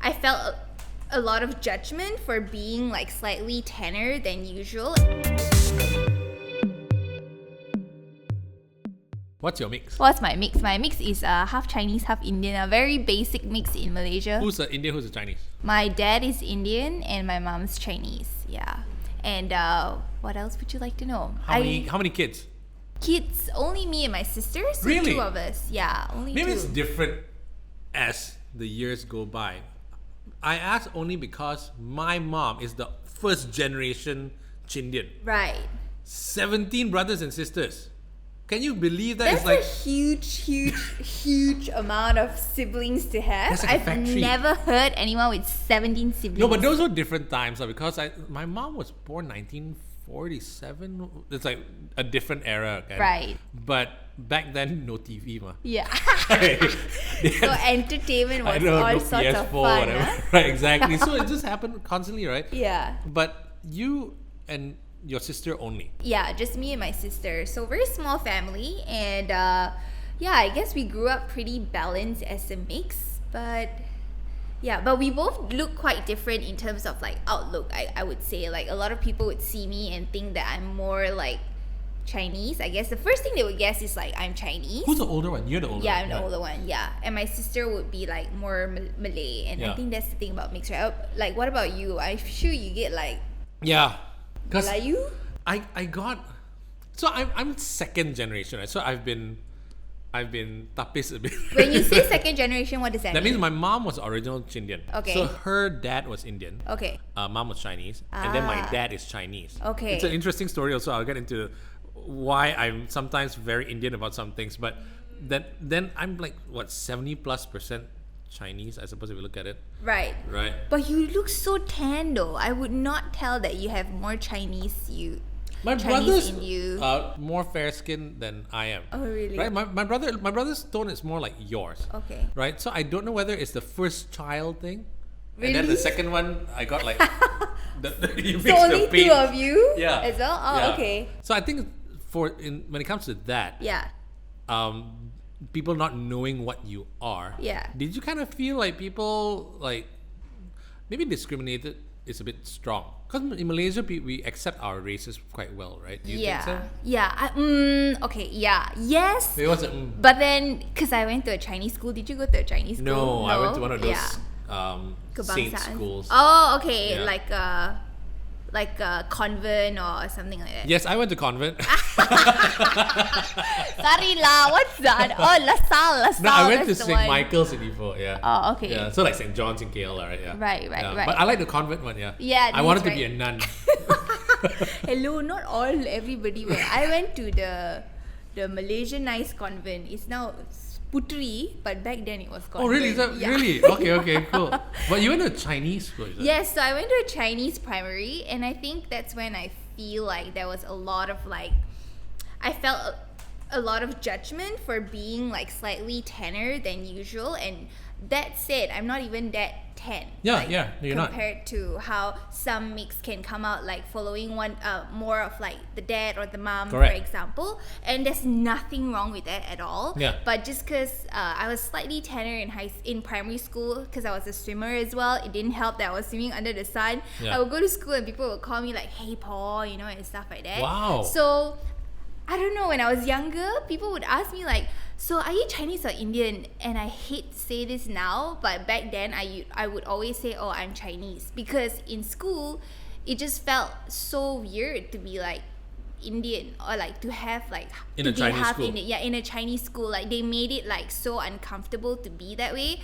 I felt a lot of judgment for being like slightly tanner than usual. What's your mix? What's my mix? My mix is half Chinese, half Indian. A very basic mix in Malaysia. Who's the Indian, who's the Chinese? My dad is Indian and my mom's Chinese. Yeah. And what else would you like to know? How many kids? Kids, only me and my sister. So Really? 2 of us. Yeah, only Maybe 2. it's different as the years go by. I ask only because my mom is the first generation Chindian. Right. 17 brothers and sisters. Can you believe that? That's It's like a huge amount of siblings to have. That's like a I've factory. never heard anyone with 17 siblings. no, but those were different times because my mom was born 1947. It's like a different era, okay? Right. But back then, no TV, ma. Yeah. They So had- entertainment I was don't know, all no sorts PS4, of fun. whatever. Huh? Right, exactly. So it just happened constantly, right? Yeah. But you and your sister only. Yeah, just me and my sister. So very small family, and yeah, I guess we grew up pretty balanced as a mix. But yeah, but we both look quite different in terms of like outlook. I would say like a lot of people would see me and think that I'm more like Chinese. I guess the first thing they would guess is like I'm Chinese. Who's the older one? You're the older Yeah, one. I'm the older one. Yeah, and my sister would be like more Malay, and I Yeah. think that's the thing about mixed, right? Like, what about you? I'm sure you get like Yeah. Because Melayu. I got, so I'm second generation, right? So I've been tapis a bit. When you say second generation, what does that That mean? means my mom was original Chindian. Okay. So her dad was Indian. Okay. Mom was Chinese, and then my Ah. dad is Chinese. Okay. It's an interesting story. Also, I'll get into why I'm sometimes very Indian about some things, but then I'm like what 70+% Chinese, I suppose, if you look at it. Right. Right. But you look so tan though. I would not tell that you have more Chinese My Chinese brother's in you. more fair skinned than I am. Oh, really? Right. My brother's tone is more like yours. Okay. Right. So I don't know whether it's the first child thing, and then the Really? second one I got like you So mix only the paint. 2 of you Yeah. as well? Oh, Yeah. okay. So I think when it comes to that, Yeah. people not knowing what you are. Yeah. Did you kind of feel like people like maybe discriminated is a bit strong? Because in Malaysia, we accept our races quite well, right? Do you Yeah. think so? Yeah. Okay. Yeah. Yes. It wasn't. But then, because I went to a Chinese school, did you go to a Chinese school? No, I went to one of those Yeah. saint Kebangsaan. schools. Oh, okay. Yeah. Like a convent or something like that. Yes, I went to convent. Sorry lah, what's that? Oh, LaSalle. No, I went to that's the St. one. Michael's in Ipoh, yeah. Oh, okay. Yeah, so like St. John's in KL, right? Yeah. Right. Yeah, But I like the convent one, yeah. Yeah, I wanted to that's be a right. nun. Hello, not everybody went. I went to the Malaysianized convent. It's now Putri, but back then it was convent. Oh, really? Is that Yeah. really? Okay, cool. But you went to a Chinese school, is it? Yes, so I went to a Chinese primary, and I think that's when I feel like there was a lot of like, I felt a lot of judgment for being like slightly tanner than usual. And that said, I'm not even that tan. Yeah, like, yeah, no, you're not. compared to how some mix can come out, like following one more of like the dad or the mom, Correct. for example. And there's nothing wrong with that at all. Yeah. But just because I was slightly tanner in primary school, because I was a swimmer as well, it didn't help that I was swimming under the sun. Yeah. I would go to school and people would call me like, "Hey Paul," and stuff like that. Wow. So I don't know, when I was younger, people would ask me like, "So are you Chinese or Indian?" And I hate to say this now, but back then I would always say, "Oh, I'm Chinese," because in school it just felt so weird to be like Indian, or like to have like In to a be Chinese half school. Indian. Yeah, in a Chinese school, like they made it like so uncomfortable to be that way,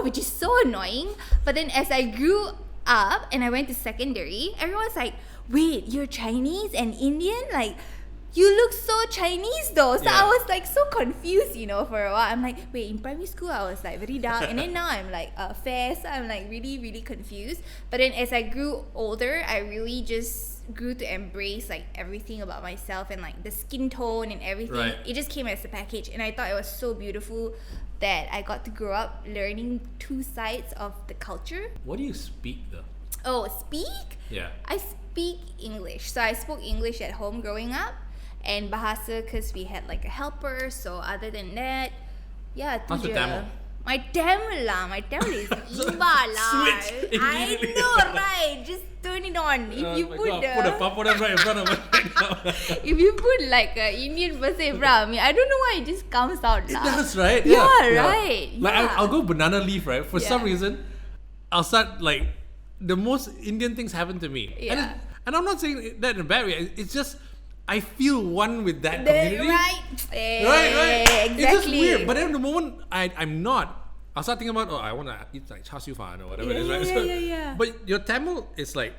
which is so annoying. But then as I grew up and I went to secondary, everyone's like, "Wait, you're Chinese and Indian? Like, you look so Chinese though." So Yeah. I was like so confused, for a while. I'm like, wait, in primary school I was like very dark, and then now I'm like fair, so I'm like really, really confused. But then as I grew older, I really just grew to embrace like everything about myself, and like the skin tone and everything. Right. It just came as a package, and I thought it was so beautiful that I got to grow up learning 2 sides of the culture. What do you speak though? Oh, speak? Yeah. I speak English. So I spoke English at home growing up, and Bahasa because we had like a helper. So other than that, yeah, tu How's je. your Tamil? My Tamil is Imba lah. Switch I immediately. know, right? Just turn it on. If you my put God, put a papadam right in front of us right now. if you put like a Indian person in front of me, I don't know why it just comes out It lah. does, right? Yeah, right. Like Yeah. I'll go banana leaf, right? For some Yeah. reason, I'll start like the most Indian things happen to me. Yeah. And I'm not saying that in a bad way. It's just I feel one with that The- community. right. Right. Exactly. It's just weird. But then the moment I'm not, I'll start thinking about, I want to eat like char siu fan or whatever it is, right? Yeah. But your Tamil is like,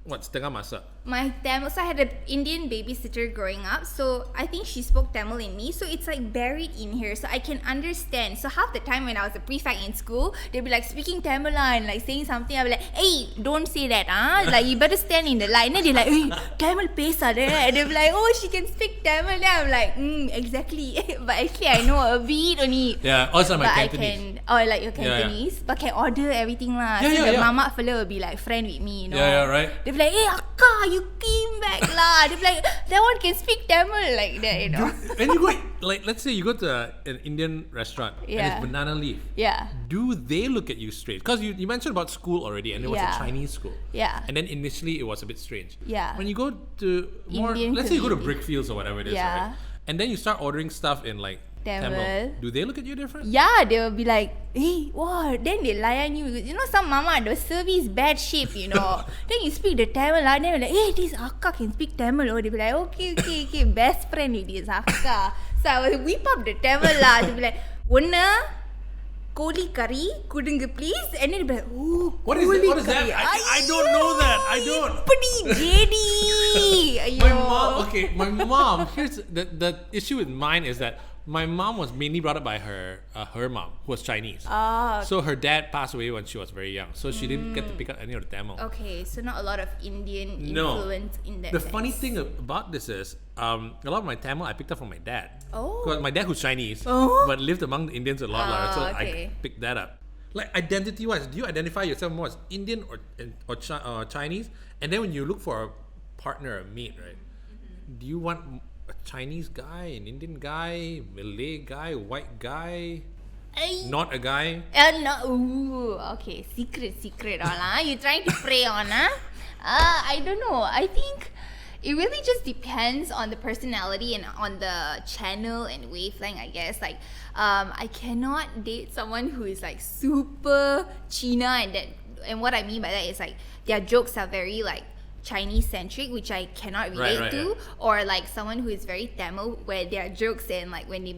what, setengah masa? My Tamil, so I had an Indian babysitter growing up, so I think she spoke Tamil in me, so it's like buried in here, so I can understand. So half the time when I was a prefect in school, they'd be like speaking Tamil and like saying something, I'd be like, hey, don't say that, like you better stand in the line. And they're like, hey, Tamil pesade, and they'd be like, oh, she can speak Tamil. Then I'm like, exactly. But actually I know a bit only. Yeah, also my But I Cantonese. can, like your Cantonese, but can order everything lah. Yeah, So yeah, the yeah. mama fella will be like friend with me, you know. Yeah, right. They'll be like, hey, Akka, you came back lah. They'll be like, that one can speak Tamil like that, you know. When you go, like, let's say you go to an Indian restaurant and Yeah. it's banana leaf. Yeah. Do they look at you strange? Because you mentioned about school already, and it was Yeah. a Chinese school. Yeah. And then initially it was a bit strange. Yeah. When you go to more, Indian let's say you go to community. Brickfields or whatever it is, Yeah. right? And then you start ordering stuff in like Tamil. Do they look at you different? Yeah, they will be like, hey, wow. Then they layan you. You know, some mama, the service bad shape, you know. Then you speak the Tamil, and then they're like, hey, this Akka can speak Tamil. Oh, they'll be like, okay, best friend with this Akka. So I will whip up the Tamil lah. They'll be like, Onna, koli curry, kudungu please. And then they'll be like, oh, What is koli What is that? curry. I don't know that. I don't. Pretty JD. My mom, okay, my mom, here's the issue with mine is that my mom was mainly brought up by her mom, who was Chinese. So her dad passed away when she was very young. So she didn't get to pick up any of the Tamil. Okay, so not a lot of Indian No. influence in that The sense. funny thing about this is, a lot of my Tamil I picked up from my dad. Oh. Because my dad who's Chinese, Oh. but lived among the Indians a lot, so okay. I picked that up. Like identity-wise, do you identify yourself more as Indian or Chinese? And then when you look for a partner, a mate, right? Do you want a Chinese guy, an Indian guy, Malay guy, white guy, not a guy? No, ooh, okay, secret all you trying to prey on I don't know. I think it really just depends on the personality and on the channel and wavelength, I guess. Like, I cannot date someone who is like super China, and what I mean by that is like their jokes are very like Chinese centric, which I cannot relate right, to, yeah. or like someone who is very Tamil, where their jokes and like when they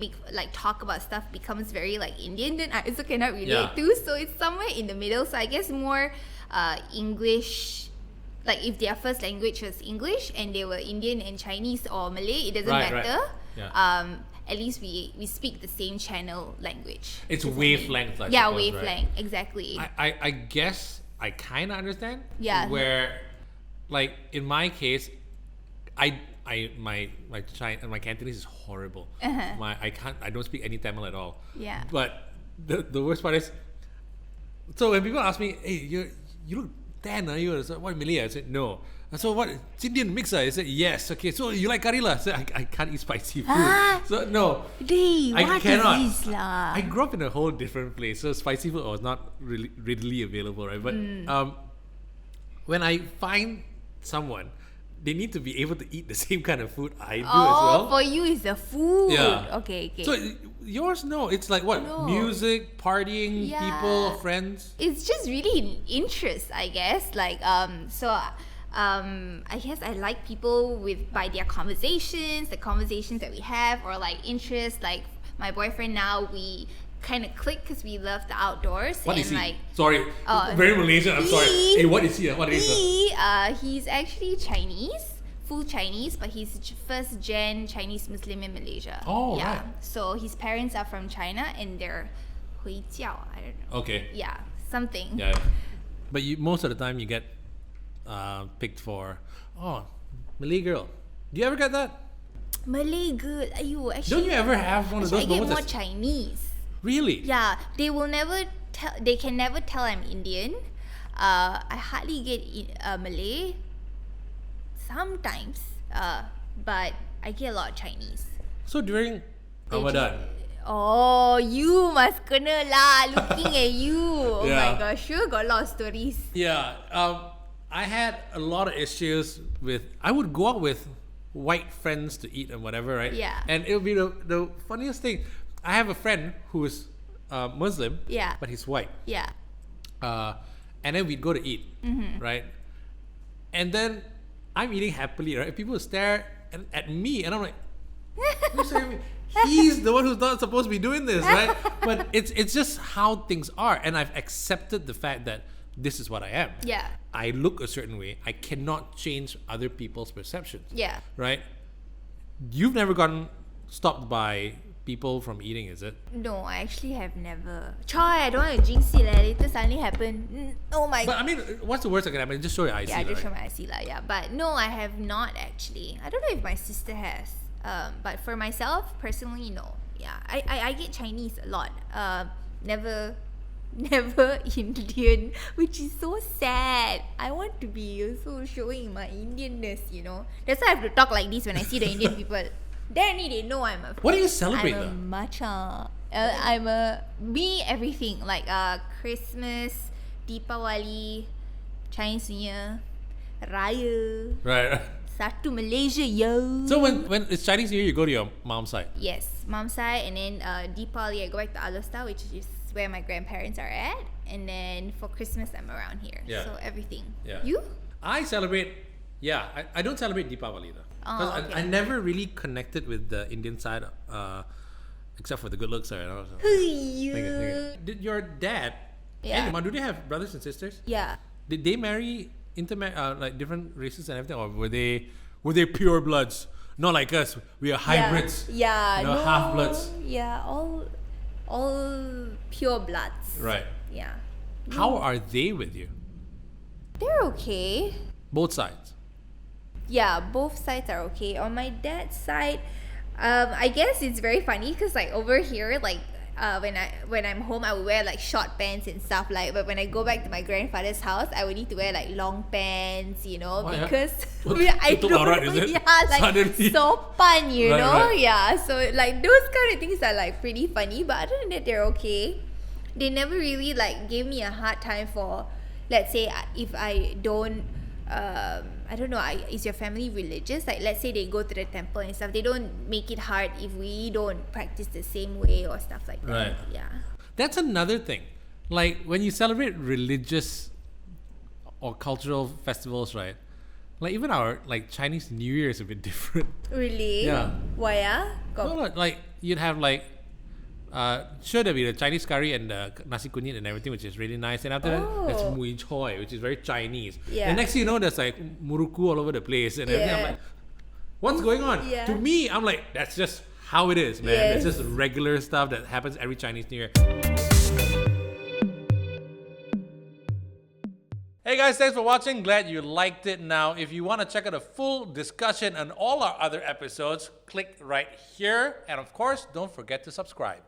talk about stuff becomes very like Indian, then I also cannot relate Yeah. to. So it's somewhere in the middle. So I guess more English. Like if their first language was English and they were Indian and Chinese or Malay, it doesn't Right, matter. Yeah. At least we speak the same channel language. It's wavelength, I Yeah, suppose, right? wavelength, exactly. I guess I kind of understand. Yeah. Where, like in my case, my Cantonese is horrible. I don't speak any Tamil at all. Yeah. But the worst part is, so when people ask me, hey, you look tan, are you? I said, what, Malay? I said, no. I said, what, Chindian mix? I said, yes. Okay, so you like curry lah? I said, I can't eat spicy food. So no. Dey, I what cannot. is this lah? I grew up in a whole different place, so spicy food was not really readily available, right? But when I find someone, they need to be able to eat the same kind of food I do as well. For you is the food. Yeah. Okay. So yours, no, it's like what? No. Music, partying, Yeah. people, friends. It's just really an interest, I guess. Like I guess I like people by their conversations, the conversations that we have, or like interests. Like my boyfriend now, we kind of click because we love the outdoors. What and is he? like Sorry, very Malaysian. I'm sorry. he- Hey, what is he? What is he? he's actually Chinese, full Chinese, but he's first gen Chinese Muslim in Malaysia. Oh, yeah. right. So his parents are from China and they're Huijiao. I don't know. Okay. Yeah, something. Yeah. But most of the time you get picked for, Malay girl. Do you ever get that? Malay good. Ayu, actually. Don't you ever have one of Actually, those I get moments? more Chinese. Really? Yeah, they will never tell. They can never tell I'm Indian. I hardly get Malay. Sometimes, but I get a lot of Chinese. So during They Ramadan, Oh, you must kena lah. Looking at you. Oh Yeah. my gosh, sure got a lot of stories. Yeah, I had a lot of issues with. I would go out with white friends to eat and whatever, right? Yeah. And it would be the funniest thing. I have a friend who's Muslim, Yeah. but he's white. Yeah. And then we'd go to eat, right? And then I'm eating happily, right? People stare at me, and I'm like, who's staring at me? He's the one who's not supposed to be doing this, right? But it's just how things are, and I've accepted the fact that this is what I am. Yeah. I look a certain way. I cannot change other people's perceptions. Yeah. Right? You've never gotten stopped by people from eating, is it? No, I actually have never. Choi, I don't want to jinx it. Later suddenly happen. Oh my But god. I mean, what's the worst that can happen? Just show your IC. Yeah, just show right? my IC lah. Yeah, but no, I have not actually. I don't know if my sister has. But for myself personally, no. Yeah, I get Chinese a lot. Never Indian, which is so sad. I want to be also showing my Indianness, you know. That's why I have to talk like this when I see the Indian people. Then they know I'm a. What do you celebrate I'm a though? matcha. I'm a me everything like Christmas, Deepawali, Chinese New Year, Raya, Right. Satu Malaysia yo. So when it's Chinese New Year, you go to your mom's side. Yes, mom's side, and then Deepawali I go back to Alusta, which is where my grandparents are at, and then for Christmas I'm around here. Yeah. So everything. Yeah. You? I celebrate. Yeah, I don't celebrate Deepavali though. Oh, Because okay. I never really connected with the Indian side, except for the good looks. Right? You. Did your dad and Yeah. your mom, do they have brothers and sisters? Yeah. Did they marry like different races and everything, or were they pure bloods? Not like us. We are hybrids. Yeah. You know, No, half-bloods. Yeah. All pure bloods. Right. Yeah. How are they with you? They're okay. Both sides. Yeah, both sides are okay. On my dad's side, I guess it's very funny because like over here, like when I'm home, I would wear like short pants and stuff like. But when I go back to my grandfather's house, I would need to wear like long pants, you know, Why, because What, I tutup don't aurat, know, is it? yeah, like Suddenly. sopan, you Right, know, right. yeah. So like those kind of things are like pretty funny. But other than that, they're okay. They never really like gave me a hard time for, let's say, if I don't. I don't know, is your family religious? Like let's say they go to the temple and stuff, they don't make it hard if we don't practice the same way or stuff like that. Right. Yeah. That's another thing. Like when you celebrate religious or cultural festivals, right? Like even our like Chinese New Year is a bit different. Really? Yeah. Why No, like you'd have like sure there'll be the Chinese curry and the nasi kunyit and everything, which is really nice. And after that, there's Oh. mui choy, which is very Chinese. Yeah. And next thing you know, there's like muruku all over the place and everything. I'm Yeah. like, what's going on? Yeah. To me, I'm like, that's just how it is, man. Yes. It's just regular stuff that happens every Chinese New Year. Hey guys, thanks for watching. Glad you liked it. Now, if you want to check out a full discussion on all our other episodes, click right here. And of course, don't forget to subscribe.